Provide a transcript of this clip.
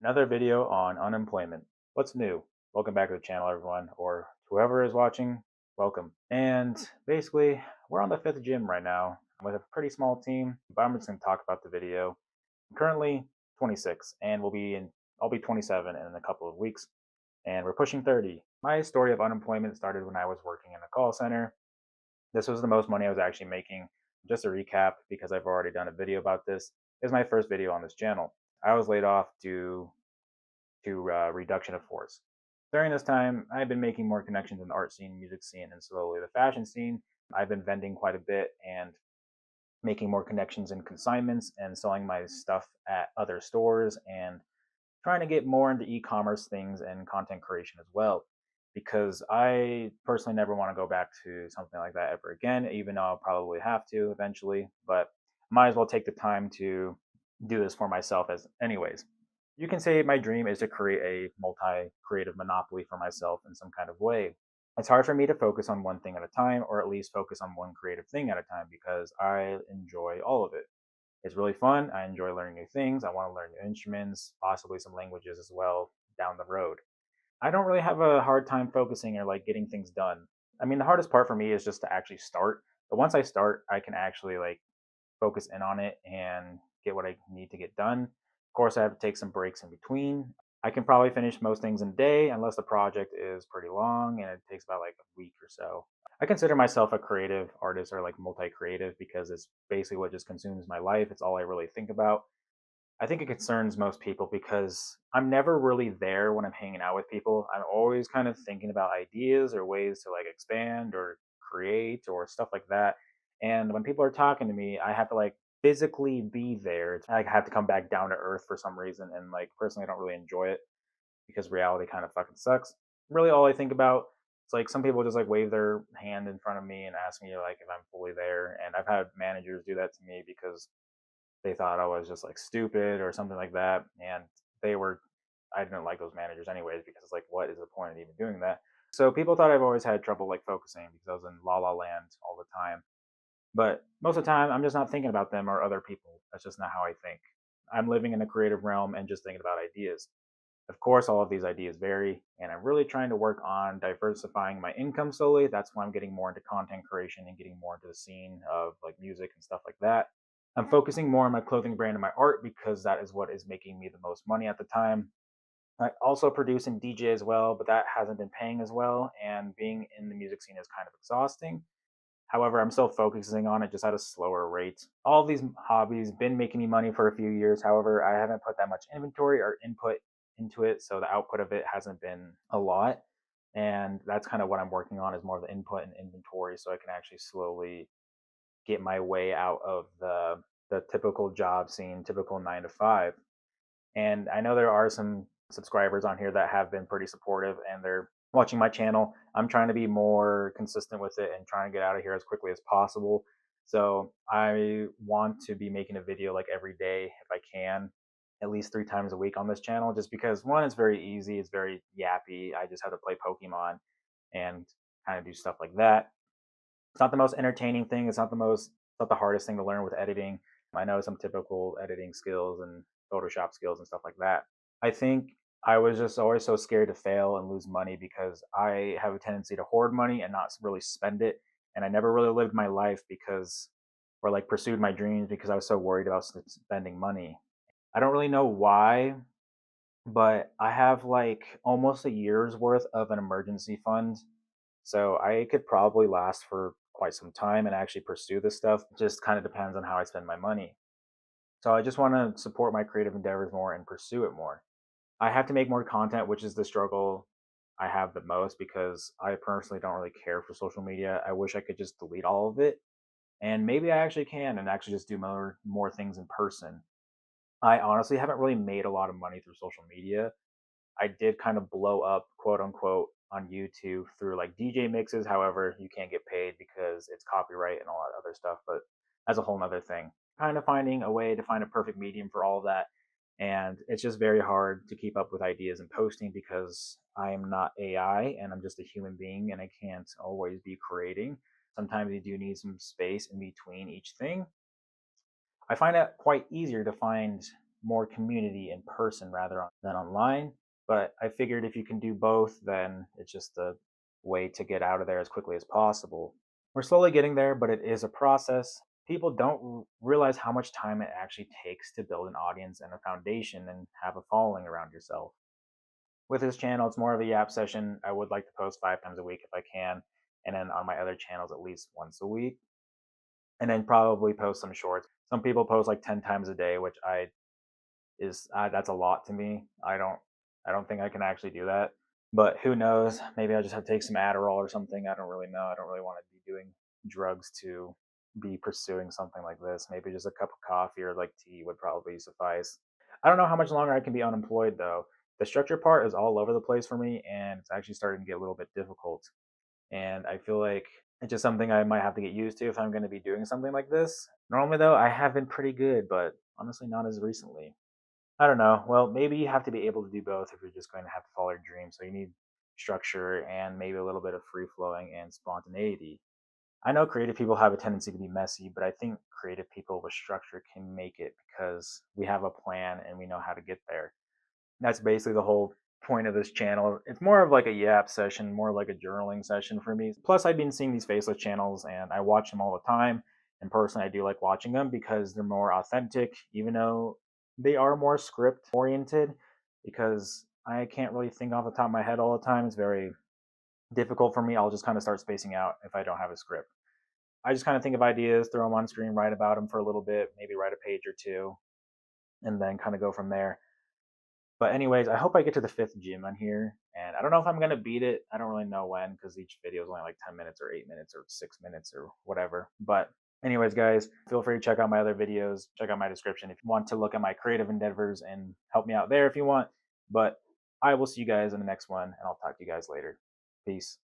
Another video on unemployment. What's new? Welcome back to the channel, everyone, or whoever is watching, welcome. And basically, we're on the fifth gym right now. I'm with a pretty small team, but I'm just going to talk about the video. I'm currently 26, and I'll be 27 in a couple of weeks, and we're pushing 30. My story of unemployment started when I was working in a call center. This was the most money I was actually making. Just a recap, because I've already done a video about this, is my first video on this channel. I was laid off due to reduction of force. During this time, I've been making more connections in the art scene, music scene, and slowly the fashion scene. I've been vending quite a bit and making more connections in consignments and selling my stuff at other stores and trying to get more into e-commerce things and content creation as well, because I personally never want to go back to something like that ever again, even though I'll probably have to eventually, but might as well take the time to do this for myself as anyways. You can say my dream is to create a multi-creative monopoly for myself in some kind of way. It's hard for me to focus on one thing at a time, or at least focus on one creative thing at a time, because I enjoy all of it. It's really fun. I enjoy learning new things. I want to learn new instruments, possibly some languages as well down the road. I don't really have a hard time focusing or like getting things done. I mean, the hardest part for me is just to actually start. But once I start, I can actually like focus in on it and get what I need to get done. Of course, I have to take some breaks in between. I can probably finish most things in a day unless the project is pretty long and it takes about like a week or so. I consider myself a creative artist or like multi-creative because it's basically what just consumes my life. It's all I really think about. I think it concerns most people because I'm never really there when I'm hanging out with people. I'm always kind of thinking about ideas or ways to like expand or create or stuff like that. And when people are talking to me, I have to like physically be there. I have to come back down to earth for some reason. And like personally, I don't really enjoy it because reality kind of fucking sucks. Really, all I think about is like some people just like wave their hand in front of me and ask me like if I'm fully there. And I've had managers do that to me because they thought I was just like stupid or something like that. And they were, I didn't like those managers anyways because it's like, what is the point of even doing that? So people thought I've always had trouble like focusing because I was in la la land all the time. But most of the time, I'm just not thinking about them or other people. That's just not how I think. I'm living in a creative realm and just thinking about ideas. Of course, all of these ideas vary, and I'm really trying to work on diversifying my income slowly. That's why I'm getting more into content creation and getting more into the scene of like music and stuff like that. I'm focusing more on my clothing brand and my art because that is what is making me the most money at the time. I also produce and DJ as well, but that hasn't been paying as well, and being in the music scene is kind of exhausting. However, I'm still focusing on it just at a slower rate. All of these hobbies been making me money for a few years. However, I haven't put that much inventory or input into it, so the output of it hasn't been a lot. And that's kind of what I'm working on, is more of the input and inventory, so I can actually slowly get my way out of the typical job scene, typical 9 to 5. And I know there are some subscribers on here that have been pretty supportive and they're watching my channel. I'm trying to be more consistent with it and trying to get out of here as quickly as possible. So I want to be making a video like every day if I can, at least 3 times a week on this channel, just because one, it's very easy, it's very yappy. I just have to play Pokemon and kind of do stuff like that. It's not the most entertaining thing. It's not the hardest thing to learn with editing. I know some typical editing skills and Photoshop skills and stuff like that. I think I was just always so scared to fail and lose money because I have a tendency to hoard money and not really spend it. And I never really lived my life because, or like pursued my dreams because I was so worried about spending money. I don't really know why, but I have like almost a year's worth of an emergency fund, so I could probably last for quite some time and actually pursue this stuff. It just kind of depends on how I spend my money. So I just want to support my creative endeavors more and pursue it more. I have to make more content, which is the struggle I have the most because I personally don't really care for social media. I wish I could just delete all of it. And maybe I actually can and actually just do more things in person. I honestly haven't really made a lot of money through social media. I did kind of blow up, quote unquote, on YouTube through like DJ mixes. However, you can't get paid because it's copyright and all that other stuff, but that's a whole nother thing. Kind of finding a way to find a perfect medium for all of that. And it's just very hard to keep up with ideas and posting because I am not AI and I'm just a human being and I can't always be creating. Sometimes you do need some space in between each thing. I find it quite easier to find more community in person rather than online. But I figured if you can do both, then it's just a way to get out of there as quickly as possible. We're slowly getting there, but it is a process. People don't realize how much time it actually takes to build an audience and a foundation and have a following around yourself. With this channel, it's more of a yap session. I would like to post 5 times a week if I can, and then on my other channels at least once a week, and then probably post some shorts. Some people post like 10 times a day, which that's a lot to me. I don't think I can actually do that. But who knows? Maybe I just have to take some Adderall or something. I don't really know. I don't really want to be doing drugs to be pursuing something like this. Maybe just a cup of coffee or like tea would probably suffice. I don't know how much longer I can be unemployed though. The structure part is all over the place for me, and it's actually starting to get a little bit difficult. And I feel like it's just something I might have to get used to if I'm going to be doing something like this. Normally, though, I have been pretty good, but honestly, not as recently. I don't know. Well, maybe you have to be able to do both if you're just going to have to follow your dream. So you need structure and maybe a little bit of free flowing and spontaneity. I know creative people have a tendency to be messy, but I think creative people with structure can make it because we have a plan and we know how to get there. That's basically the whole point of this channel. It's more of like a yap session, more like a journaling session for me. Plus, I've been seeing these faceless channels and I watch them all the time. And personally, I do like watching them because they're more authentic, even though they are more script oriented. Because I can't really think off the top of my head all the time. It's very difficult for me. I'll just kind of start spacing out if I don't have a script. I just kind of think of ideas, throw them on screen, write about them for a little bit, maybe write a page or two, and then kind of go from there. But anyways, I hope I get to the fifth gym on here, and I don't know if I'm gonna beat it. I don't really know when because each video is only like 10 minutes or 8 minutes or 6 minutes or whatever. But anyways, guys, feel free to check out my other videos. Check out my description if you want to look at my creative endeavors and help me out there if you want. But I will see you guys in the next one, and I'll talk to you guys later. Peace.